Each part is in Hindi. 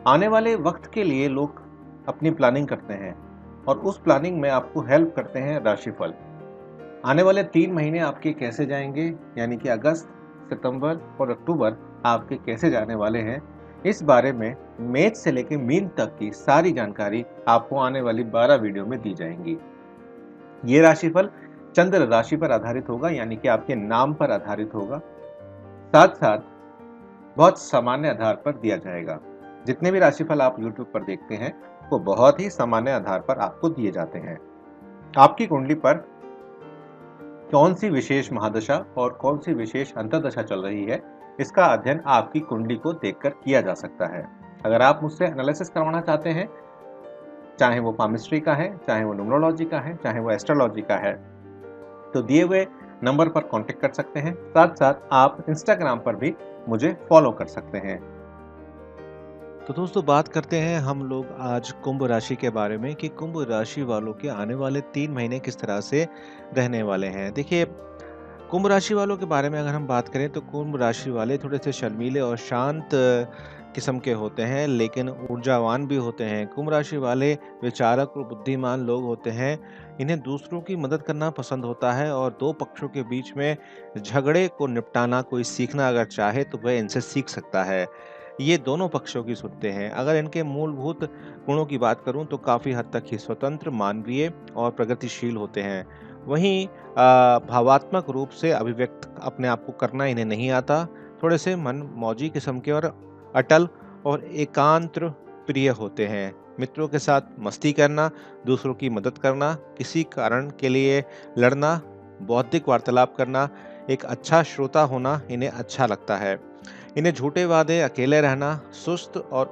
आने वाले वक्त के लिए लोग अपनी प्लानिंग करते हैं और उस प्लानिंग में आपको हेल्प करते हैं राशिफल। आने वाले 3 महीने आपके कैसे जाएंगे, यानी कि अगस्त, सितंबर और अक्टूबर आपके कैसे जाने वाले हैं, इस बारे में मेष से लेकर मीन तक की सारी जानकारी आपको आने वाली 12 वीडियो में दी जाएंगी। ये राशिफल चंद्र राशि पर आधारित होगा, यानी कि आपके नाम पर आधारित होगा। साथ साथ बहुत सामान्य आधार पर दिया जाएगा। जितने भी राशिफल आप YouTube पर देखते हैं वो बहुत ही सामान्य आधार पर आपको दिए जाते हैं। आपकी कुंडली पर कौन सी विशेष महादशा और कौन सी विशेष अंतर्दशा चल रही है, इसका अध्ययन आपकी कुंडली को देखकर किया जा सकता है। अगर आप मुझसे एनालिसिस करवाना चाहते हैं, चाहे वो पामिस्ट्री का है, चाहे वो न्यूमरोलॉजी का है, चाहे वो एस्ट्रोलॉजी का है, तो दिए हुए नंबर पर कांटेक्ट कर सकते हैं। साथ साथ आप इंस्टाग्राम पर भी मुझे फॉलो कर सकते हैं। तो दोस्तों, बात करते हैं हम लोग आज कुंभ राशि के बारे में कि कुंभ राशि वालों के आने वाले 3 महीने किस तरह से रहने वाले हैं। देखिए, कुंभ राशि वालों के बारे में अगर हम बात करें तो कुंभ राशि वाले थोड़े से शर्मीले और शांत किस्म के होते हैं, लेकिन ऊर्जावान भी होते हैं। कुंभ राशि वाले विचारक और बुद्धिमान लोग होते हैं। इन्हें दूसरों की मदद करना पसंद होता है और दो पक्षों के बीच में झगड़े को निपटाना कोई सीखना अगर चाहे तो वह इनसे सीख सकता है। ये दोनों पक्षों की सुनते हैं। अगर इनके मूलभूत गुणों की बात करूं तो काफ़ी हद तक ही स्वतंत्र, मानवीय और प्रगतिशील होते हैं। वहीं भावात्मक रूप से अभिव्यक्त अपने आप को करना इन्हें नहीं आता। थोड़े से मनमौजी किस्म के और अटल और एकांत प्रिय होते हैं। मित्रों के साथ मस्ती करना, दूसरों की मदद करना, किसी कारण के लिए लड़ना, बौद्धिक वार्तालाप करना, एक अच्छा श्रोता होना इन्हें अच्छा लगता है। इन्हें झूठे वादे, अकेले रहना, सुस्त और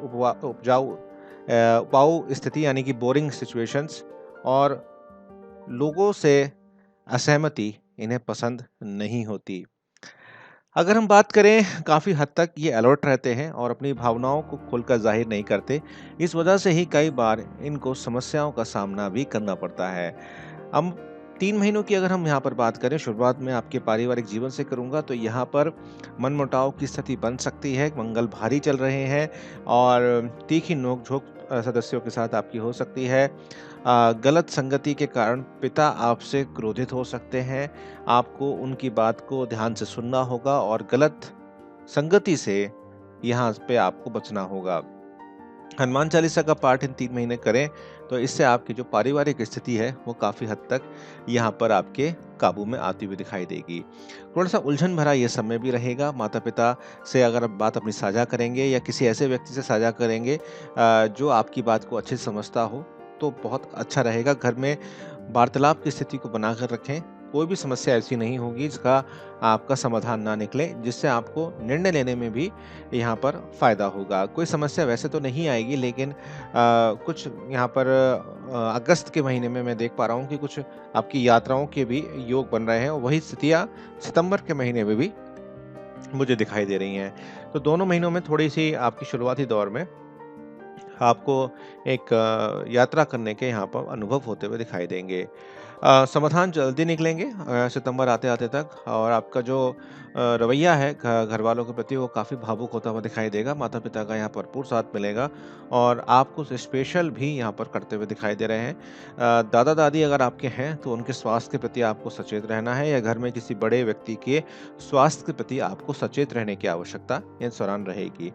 उबाऊ स्थिति यानी कि बोरिंग सिचुएशंस और लोगों से असहमति इन्हें पसंद नहीं होती। अगर हम बात करें, काफ़ी हद तक ये अलर्ट रहते हैं और अपनी भावनाओं को खुलकर जाहिर नहीं करते। इस वजह से ही कई बार इनको समस्याओं का सामना भी करना पड़ता है। हम 3 महीनों की अगर हम यहाँ पर बात करें, शुरुआत में आपके पारिवारिक जीवन से करूँगा तो यहाँ पर मनमुटाव की स्थिति बन सकती है, मंगल भारी चल रहे हैं और तीखी नोक-झोंक सदस्यों के साथ आपकी हो सकती है। गलत संगति के कारण पिता आपसे क्रोधित हो सकते हैं। आपको उनकी बात को ध्यान से सुनना होगा और गलत संगति से यहाँ पे आपको बचना होगा। हनुमान चालीसा का पाठ इन 3 महीने करें तो इससे आपकी जो पारिवारिक स्थिति है वो काफ़ी हद तक यहाँ पर आपके काबू में आती हुई दिखाई देगी। थोड़ा-सा उलझन भरा ये समय भी रहेगा। माता-पिता से अगर आप बात अपनी साझा करेंगे या किसी ऐसे व्यक्ति से साझा करेंगे जो आपकी बात को अच्छे से समझता हो, तो बहुत अच्छा रहेगा। घर में वार्तालाप की स्थिति को बनाकर रखें। कोई भी समस्या ऐसी नहीं होगी जिसका आपका समाधान ना निकले, जिससे आपको निर्णय लेने में भी यहाँ पर फ़ायदा होगा। कोई समस्या वैसे तो नहीं आएगी, लेकिन कुछ यहाँ पर अगस्त के महीने में मैं देख पा रहा हूँ कि कुछ आपकी यात्राओं के भी योग बन रहे हैं और वही स्थितियाँ सितंबर के महीने में भी मुझे दिखाई दे रही हैं। तो दोनों महीनों में थोड़ी-सी आपकी शुरुआती दौर में आपको एक यात्रा करने के यहाँ पर अनुभव होते हुए दिखाई देंगे। समाधान जल्दी निकलेंगे सितंबर आते-आते तक और आपका जो रवैया है घर वालों के प्रति वो काफ़ी भावुक होता हुआ दिखाई देगा। माता-पिता का यहाँ भरपूर साथ मिलेगा और आपको स्पेशल भी यहाँ पर करते हुए दिखाई दे रहे हैं। दादा-दादी अगर आपके हैं तो उनके स्वास्थ्य के प्रति आपको सचेत रहना है या घर में किसी बड़े व्यक्ति के स्वास्थ्य के प्रति आपको सचेत रहने की आवश्यकता इस दौरान रहेगी।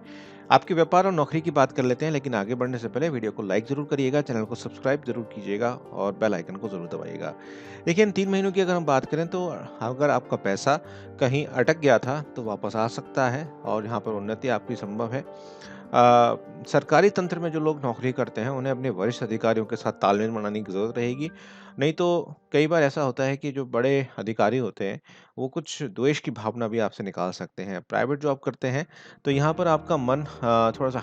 आपके व्यापार और नौकरी की बात कर लेते हैं, लेकिन आगे बढ़ने से पहले वीडियो को लाइक ज़रूर करिएगा, चैनल को सब्सक्राइब ज़रूर कीजिएगा और बेल आइकन को ज़रूर दबाइएगा। देखिए, इन 3 महीनों की अगर हम बात करें तो अगर आपका पैसा कहीं अटक गया था तो वापस आ सकता है और यहाँ पर उन्नति आपकी संभव है। सरकारी तंत्र में जो लोग नौकरी करते हैं उन्हें अपने वरिष्ठ अधिकारियों के साथ तालमेल बनाने की ज़रूरत रहेगी। नहीं तो कई बार ऐसा होता है कि जो बड़े अधिकारी होते हैं वो कुछ द्वेष की भावना भी आपसे निकाल सकते हैं। प्राइवेट जॉब करते हैं तो यहाँ पर आपका मन थोड़ा-सा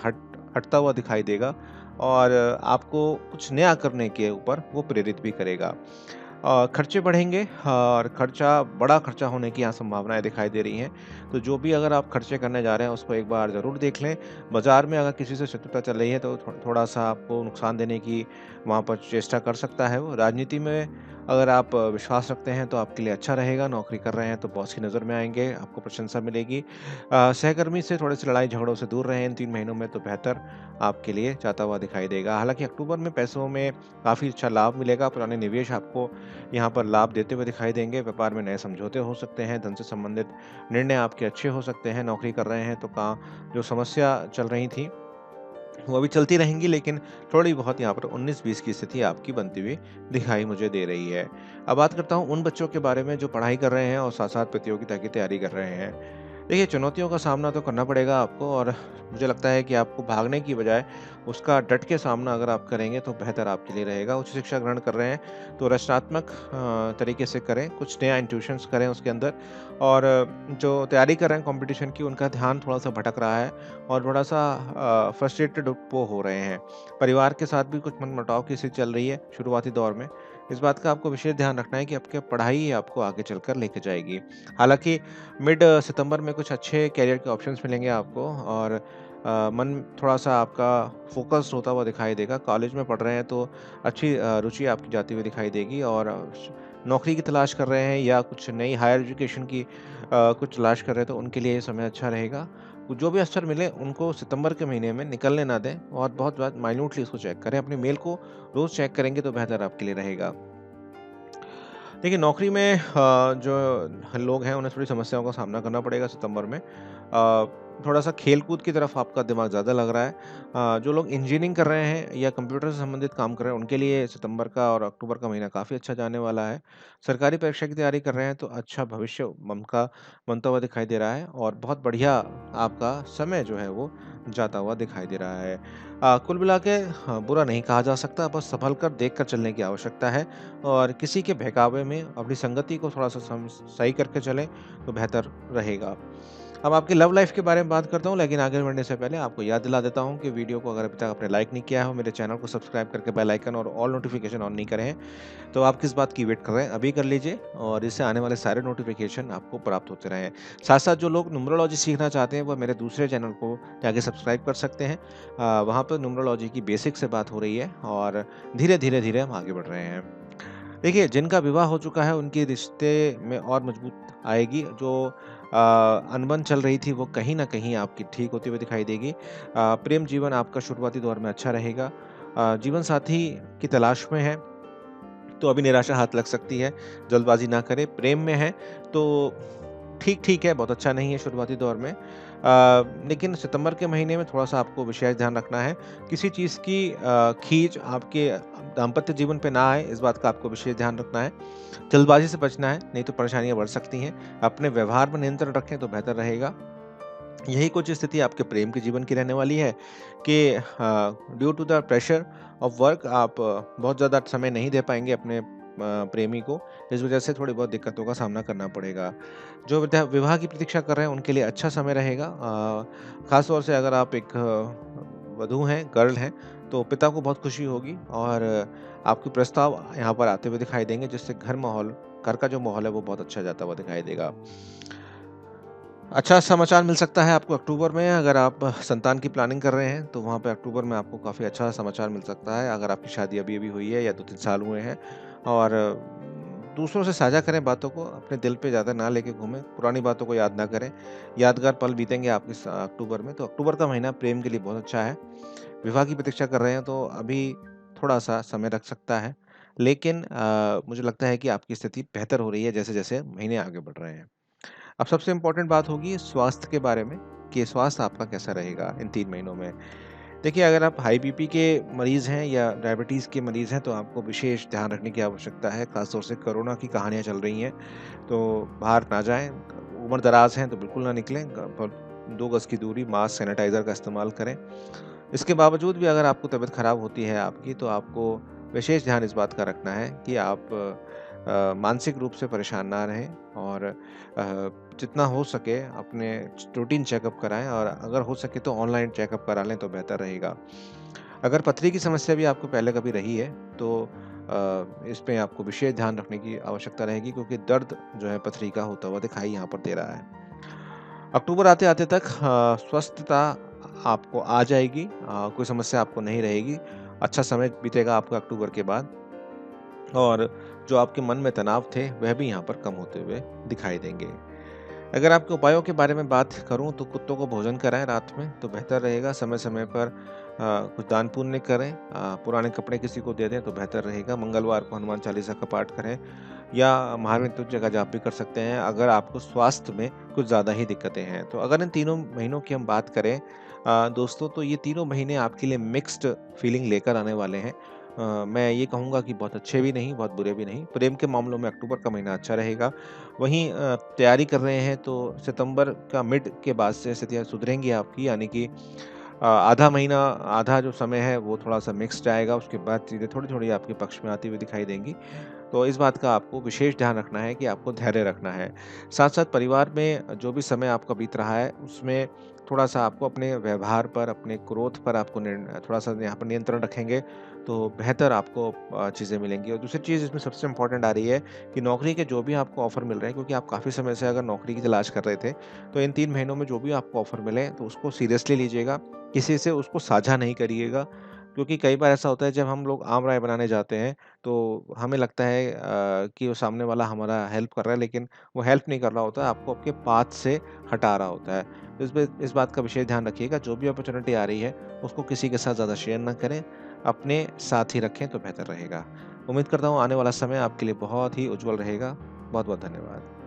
हटता हुआ दिखाई देगा और आपको कुछ नया करने के ऊपर वो प्रेरित भी करेगा। खर्चे बढ़ेंगे और बड़ा खर्चा होने की यहाँ संभावनाएँ दिखाई दे रही हैं। तो जो भी अगर आप खर्चे करने जा रहे हैं उसको एक बार ज़रूर देख लें। बाज़ार में अगर किसी से शत्रुता चल रही है तो थोड़ा-सा आपको नुकसान देने की वहाँ पर चेष्टा कर सकता है वो। राजनीति में अगर आप विश्वास रखते हैं तो आपके लिए अच्छा रहेगा। नौकरी कर रहे हैं तो बॉस की नज़र में आएँगे, आपको प्रशंसा मिलेगी। सहकर्मी से थोड़े-से लड़ाई झगड़ों से दूर रहें इन 3 महीनों में तो बेहतर आपके लिए जाता हुआ दिखाई देगा। हालाँकि अक्टूबर में पैसों में काफ़ी अच्छा लाभ मिलेगा, पुराने निवेश आपको यहाँ पर लाभ देते हुए दिखाई देंगे। व्यापार में नए समझौते हो सकते हैं, धन से संबंधित निर्णय आपके अच्छे हो सकते हैं। नौकरी कर रहे हैं तो जो समस्या चल रही थी वो अभी चलती रहेंगी, लेकिन थोड़ी बहुत यहाँ पर 19-20 की स्थिति आपकी बनती हुई दिखाई मुझे दे रही है। अब बात करता हूँ उन बच्चों के बारे में जो पढ़ाई कर रहे हैं और साथ-साथ प्रतियोगिता की तैयारी कर रहे हैं। देखिए, चुनौतियों का सामना तो करना पड़ेगा आपको, और मुझे लगता है कि आपको भागने की बजाय उसका डट के सामना अगर आप करेंगे तो बेहतर आपके लिए रहेगा। उच्च शिक्षा ग्रहण कर रहे हैं तो रचनात्मक तरीके से करें, कुछ नया इंट्यूशंस करें उसके अंदर, और जो तैयारी कर रहे हैं कॉम्पिटिशन की उनका ध्यान थोड़ा-सा भटक रहा है और थोड़ा-सा फ्रस्ट्रेटेड वो हो रहे हैं। परिवार के साथ भी कुछ मनमुटाव की स्थिति चल रही है शुरुआती दौर में। इस बात का आपको विशेष ध्यान रखना है कि आपकी पढ़ाई ही आपको आगे चलकर लेके जाएगी। हालाँकि मिड सितंबर में कुछ अच्छे करियर के ऑप्शंस मिलेंगे आपको, और मन थोड़ा-सा आपका फ़ोकस्ड होता हुआ दिखाई देगा। कॉलेज में पढ़ रहे हैं तो अच्छी रुचि आपकी जाती हुई दिखाई देगी, और नौकरी की तलाश कर रहे हैं या कुछ नई हायर एजुकेशन की कुछ तलाश कर रहे हैं तो उनके लिए ये समय अच्छा रहेगा। जो भी अवसर मिले उनको सितंबर के महीने में निकलने ना दें, और बहुत बात माइन्यूटली उसको चेक करें। अपनी मेल को रोज़ चेक करेंगे तो बेहतर आपके लिए रहेगा। देखिए, नौकरी में जो लोग हैं उन्हें थोड़ी समस्याओं का सामना करना पड़ेगा सितंबर में। थोड़ा-सा खेल-कूद की तरफ आपका दिमाग ज़्यादा लग रहा है। जो लोग इंजीनियरिंग कर रहे हैं या कंप्यूटर से संबंधित काम कर रहे हैं उनके लिए सितंबर का और अक्टूबर का महीना काफ़ी अच्छा जाने वाला है। सरकारी परीक्षा की तैयारी कर रहे हैं तो अच्छा भविष्य उनका बनता हुआ दिखाई दे रहा है, और बहुत बढ़िया आपका समय जो है वो जाता हुआ दिखाई दे रहा है। कुल मिला के बुरा नहीं कहा जा सकता, बस सँभल कर देख कर चलने की आवश्यकता है, और किसी के बहकावे में अपनी संगति को थोड़ा-सा सही करके चलें तो बेहतर रहेगा। अब आपकी लव लाइफ़ के बारे में बात करता हूँ, लेकिन आगे बढ़ने से पहले आपको याद दिला देता हूँ कि वीडियो को अगर अभी तक आपने लाइक नहीं किया है, मेरे चैनल को सब्सक्राइब करके बेल आइकन और ऑल नोटिफ़िकेशन ऑन नहीं करे हैं, तो आप किस बात की वेट कर रहे हैं? अभी कर लीजिए, और इससे आने वाले सारे नोटिफ़िकेशन आपको प्राप्त होते रहें। साथ-साथ जो लोग न्यूमरोलॉजी सीखना चाहते हैं, वो मेरे दूसरे चैनल को जाके सब्सक्राइब कर सकते हैं। वहाँ पर न्यूमरोलॉजी की बेसिक से बात हो रही है, और धीरे-धीरे हम आगे बढ़ रहे हैं। देखिए, जिनका विवाह हो चुका है उनके रिश्ते में और मजबूत आएगी। जो अनबन चल रही थी वो कहीं न कहीं आपकी ठीक होती हुई दिखाई देगी। प्रेम जीवन आपका शुरुआती दौर में अच्छा रहेगा। जीवन साथी की तलाश में हैं तो अभी निराशा हाथ लग सकती है, जल्दबाज़ी ना करें। प्रेम में हैं तो ठीक-ठीक है, बहुत अच्छा नहीं है शुरुआती दौर में। लेकिन सितंबर के महीने में थोड़ा-सा आपको विशेष ध्यान रखना है। किसी चीज़ की खींच आपके दाम्पत्य जीवन पे ना आए, इस बात का आपको विशेष ध्यान रखना है। जल्दबाज़ी से बचना है, नहीं तो परेशानियाँ बढ़ सकती हैं। अपने व्यवहार पर नियंत्रण रखें तो बेहतर रहेगा। यही कुछ स्थिति आपके प्रेम के जीवन की रहने वाली है कि due to the pressure of work आप बहुत ज़्यादा समय नहीं दे पाएँगे अपने प्रेमी को। इस वजह से थोड़ी बहुत दिक्कतों का सामना करना पड़ेगा। जो विवाह की प्रतीक्षा कर रहे हैं उनके लिए अच्छा समय रहेगा। ख़ास तौर से अगर आप एक वधू हैं, गर्ल हैं, तो पिता को बहुत खुशी होगी, और आपके प्रस्ताव यहाँ पर आते हुए दिखाई देंगे, जिससे घर का जो माहौल है वो बहुत अच्छा जाता हुआ दिखाई देगा। अच्छा समाचार मिल सकता है आपको अक्टूबर में, अगर आप संतान की प्लानिंग कर रहे हैं, तो वहाँ पे अक्टूबर में आपको काफ़ी अच्छा समाचार मिल सकता है। अगर आपकी शादी अभी-अभी हुई है या 2-3 साल हुए हैं, और दूसरों से साझा करें बातों को, अपने दिल पे ज़्यादा ना लेके घूमें, पुरानी बातों को याद ना करें। यादगार पल बीतेंगे आपके अक्टूबर में, तो अक्टूबर का महीना प्रेम के लिए बहुत अच्छा है। विवाह की प्रतीक्षा कर रहे हैं तो अभी थोड़ा-सा समय लग सकता है, लेकिन मुझे लगता है कि आपकी स्थिति बेहतर हो रही है जैसे-जैसे महीने आगे बढ़ रहे हैं। अब सबसे इम्पोर्टेंट बात होगी स्वास्थ्य के बारे में, कि स्वास्थ्य आपका कैसा रहेगा इन 3 महीनों में। देखिए, अगर आप हाई बीपी के मरीज़ हैं या डायबिटीज़ के मरीज़ हैं तो आपको विशेष ध्यान रखने की आवश्यकता है। ख़ास तौर से कोरोना की कहानियाँ चल रही हैं, तो बाहर ना जाएँ। उम्र-दराज़ हैं तो बिल्कुल ना निकलें। 2 गज़ की दूरी, मास्क, सैनिटाइज़र का इस्तेमाल करें। इसके बावजूद भी अगर आपको तबीयत ख़राब होती है आपकी, तो आपको विशेष ध्यान इस बात का रखना है कि आप मानसिक रूप से परेशान ना रहें, और जितना हो सके अपने रूटीन चेकअप कराएँ, और अगर हो सके तो ऑनलाइन चेकअप करा लें तो बेहतर रहेगा। अगर पथरी की समस्या भी आपको पहले कभी रही है तो इस पे आपको विशेष ध्यान रखने की आवश्यकता रहेगी, क्योंकि दर्द जो है पथरी का होता हुआ दिखाई यहाँ पर दे रहा है। अक्टूबर आते-आते तक स्वस्थता आपको आ जाएगी, कोई समस्या आपको नहीं रहेगी। अच्छा समय बीतेगा आपका अक्टूबर के बाद, और जो आपके मन में तनाव थे वह भी यहाँ पर कम होते हुए दिखाई देंगे। अगर आपके उपायों के बारे में बात करूं तो कुत्तों को भोजन कराएं रात में तो बेहतर रहेगा। समय समय पर कुछ दान पुण्य करें, पुराने कपड़े किसी को दे दें तो बेहतर रहेगा। मंगलवार को हनुमान चालीसा का पाठ करें या महामृत्युंजय का जाप भी कर सकते हैं अगर आपको स्वास्थ्य में कुछ ज़्यादा ही दिक्कतें हैं। तो अगर इन तीनों महीनों की हम बात करें दोस्तों, तो ये तीनों महीने आपके लिए मिक्स्ड फीलिंग लेकर आने वाले हैं। मैं ये कहूँगा कि बहुत अच्छे भी नहीं, बहुत बुरे भी नहीं। प्रेम के मामलों में अक्टूबर का महीना अच्छा रहेगा। वहीं तैयारी कर रहे हैं तो सितंबर का मिड के बाद से स्थितियाँ सुधरेंगी आपकी, यानी कि आधा महीना, आधा जो समय है वो थोड़ा-सा मिक्स्ड आएगा, उसके बाद चीज़ें थोड़ी-थोड़ी आपके पक्ष में आती हुई दिखाई देंगी। तो इस बात का आपको विशेष ध्यान रखना है कि आपको धैर्य रखना है। साथ-साथ परिवार में जो भी समय आपका बीत रहा है, उसमें थोड़ा-सा आपको अपने व्यवहार पर, अपने क्रोध पर आपको थोड़ा-सा यहाँ पर नियंत्रण रखेंगे, तो बेहतर आपको चीज़ें मिलेंगी। और दूसरी चीज़ इसमें सबसे इम्पोर्टेंट आ रही है कि नौकरी के जो भी आपको ऑफ़र मिल रहे हैं, क्योंकि आप काफ़ी समय से अगर नौकरी की तलाश कर रहे थे, तो इन 3 महीनों में जो भी आपको ऑफ़र मिले, तो उसको सीरियसली लीजिएगा। किसी से उसको साझा नहीं करिएगा, क्योंकि कई बार ऐसा होता है जब हम लोग आम राय बनाने जाते हैं तो हमें लगता है कि वो सामने वाला हमारा हेल्प कर रहा है, लेकिन वो हेल्प नहीं कर रहा होता है, आपको आपके पाथ से हटा रहा होता है। तो इस बात का विशेष ध्यान रखिएगा, जो भी अपॉर्चुनिटी आ रही है उसको किसी के साथ ज़्यादा शेयर ना करें, अपने साथ ही रखें तो बेहतर रहेगा। उम्मीद करता हूँ आने वाला समय आपके लिए बहुत ही उज्जवल रहेगा। बहुत बहुत धन्यवाद।